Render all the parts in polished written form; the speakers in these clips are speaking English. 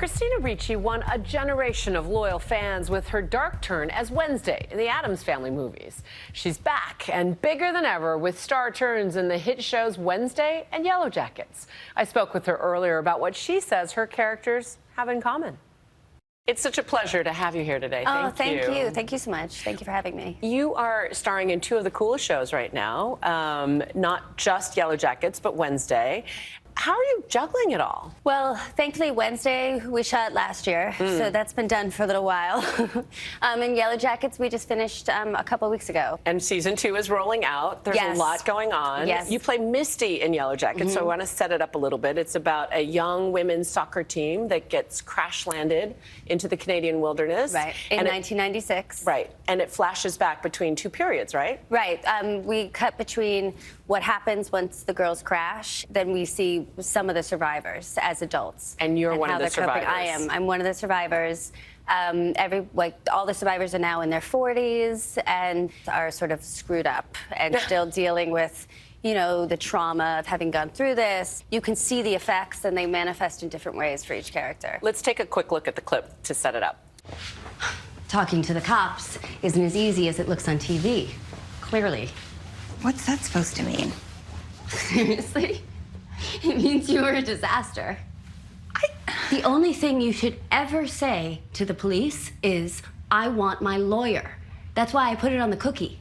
Christina Ricci won a generation of loyal fans with her dark turn as Wednesday in the Addams Family movies. She's back and bigger than ever with star turns in the hit shows Wednesday and Yellowjackets. I spoke with her earlier about what she says her characters have in common. It's such a pleasure to have you here today. Thank you. Thank you so much. Thank you for having me. You are starring in two of the coolest shows right now, not just Yellowjackets, but Wednesday. How are you juggling it all? Well, thankfully, Wednesday we shot last year, so that's been done for a little while. In Yellowjackets, we just finished a couple of weeks ago. And season 2 is rolling out. There's a lot going on. Yes. You play Misty in Yellowjackets, so I want to set it up a little bit. It's about a young women's soccer team that gets crash-landed into the Canadian wilderness. Right, in 1996. Right, and it flashes back between two periods, right? Right. We cut between what happens once the girls crash, then we see some of the survivors as adults. And you're one of the survivors. I am. I'm one of the survivors. All the survivors are now in their 40s and are sort of screwed up and still dealing with, you know, the trauma of having gone through this. You can see the effects and they manifest in different ways for each character. Let's take a quick look at the clip to set it up. Talking to the cops isn't as easy as it looks on TV. Clearly. What's that supposed to mean? Seriously? It means you were a disaster. The only thing you should ever say to the police is, I want my lawyer. That's why I put it on the cookie.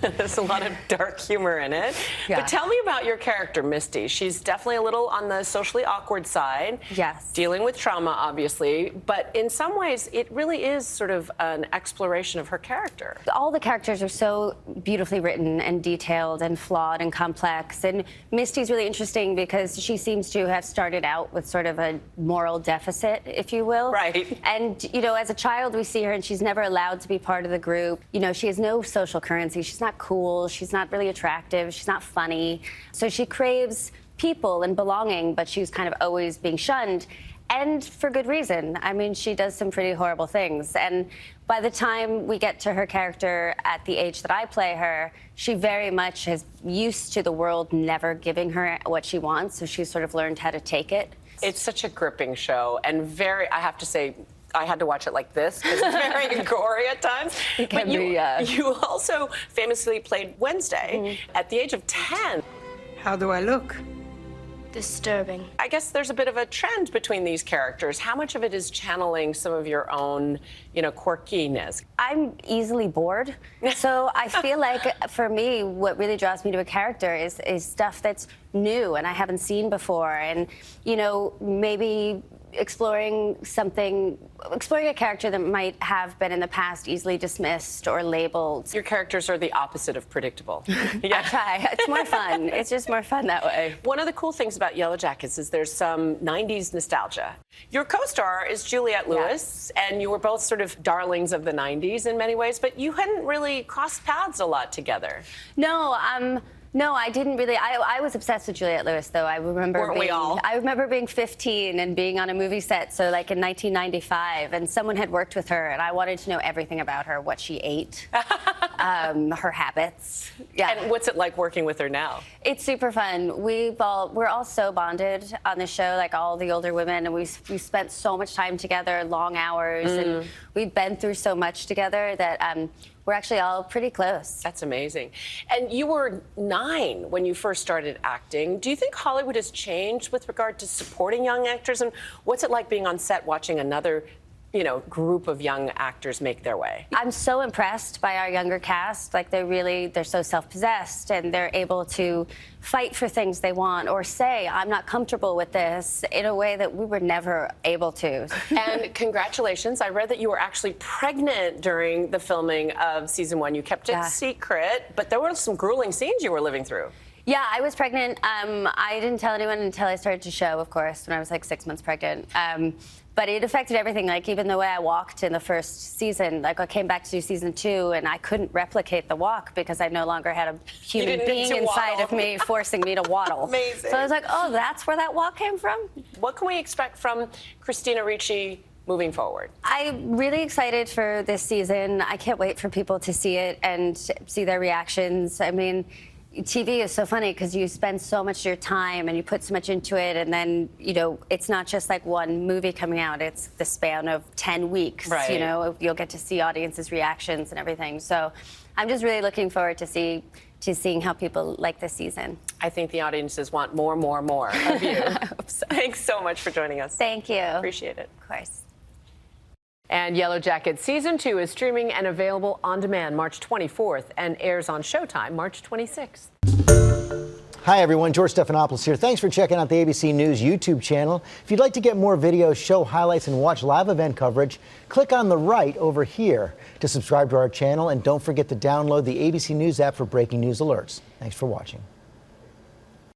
There's a lot of dark humor in it. Yeah. But tell me about your character, Misty. She's definitely a little on the socially awkward side. Yes. Dealing with trauma, obviously. But in some ways, it really is sort of an exploration of her character. All the characters are so beautifully written and detailed and flawed and complex. And Misty's really interesting because she seems to have started out with sort of a moral deficit, if you will. Right. And, you know, as a child, we see her and she's never allowed to be part of the group. You know, she has no social currency. She's not cool. She's not really attractive. She's not funny. So she craves people and belonging, but she's kind of always being shunned. And for good reason. I mean, she does some pretty horrible things. And by the time we get to her character at the age that I play her, she very much is used to the world never giving her what she wants. So she's sort of learned how to take it. It's such a gripping show and very, I have to say, I had to watch it like this because it's very gory at times. It can But you also famously played Wednesday at the age of 10. How do I look? Disturbing. I guess there's a bit of a trend between these characters. How much of it is channeling some of your own, you know, quirkiness? I'm easily bored. So I feel like for me, what really draws me to a character is stuff that's new and I haven't seen before. And, you know, maybe exploring a character that might have been in the past easily dismissed or labeled. Your characters are the opposite of predictable. I try. It's more fun. It's just more fun that way. One of the cool things about Yellowjackets is there's some 90s nostalgia. Your co-star is Juliette Lewis, and you were both sort of darlings of the 90s in many ways, but you hadn't really crossed paths a lot together. No, I didn't really. I was obsessed with Juliette Lewis, though. I remember I remember being 15 and being on a movie set, so like in 1995, and someone had worked with her, and I wanted to know everything about her, what she ate, her habits. Yeah. And what's it like working with her now? It's super fun. We're all so bonded on the show, like all the older women, and we spent so much time together, long hours, and we've been through so much together that we're actually all pretty close. That's amazing. And you were 9 when you first started acting. Do you think Hollywood has changed with regard to supporting young actors? And what's it like being on set watching another, you know, group of young actors make their way? I'm so impressed by our younger cast. Like they're so self-possessed and they're able to fight for things they want or say, I'm not comfortable with this, in a way that we were never able to. And congratulations. I read that you were actually pregnant during the filming of season 1. You kept it secret, but there were some grueling scenes you were living through. Yeah, I was pregnant. I didn't tell anyone until I started to show, of course, when I was like 6 months pregnant. But it affected everything. Like even the way I walked in the first season, like I came back to do season 2 and I couldn't replicate the walk because I no longer had a human being inside of me forcing me to waddle. Amazing. So I was like, oh, that's where that walk came from? What can we expect from Christina Ricci moving forward? I'm really excited for this season. I can't wait for people to see it and see their reactions. I mean, TV is so funny because you spend so much of your time and you put so much into it, and then, you know, it's not just like one movie coming out, it's the span of 10 weeks. Right. You know, you'll get to see audiences' reactions and everything. So I'm just really looking forward to seeing how people like this season. I think the audiences want more of you. I hope so. Thanks so much for joining us. Thank you. Appreciate it. Of course. And Yellowjackets Season 2 is streaming and available on demand March 24th and airs on Showtime March 26th. Hi, everyone. George Stephanopoulos here. Thanks for checking out the ABC News YouTube channel. If you'd like to get more videos, show highlights, and watch live event coverage, click on the right over here to subscribe to our channel. And don't forget to download the ABC News app for breaking news alerts. Thanks for watching.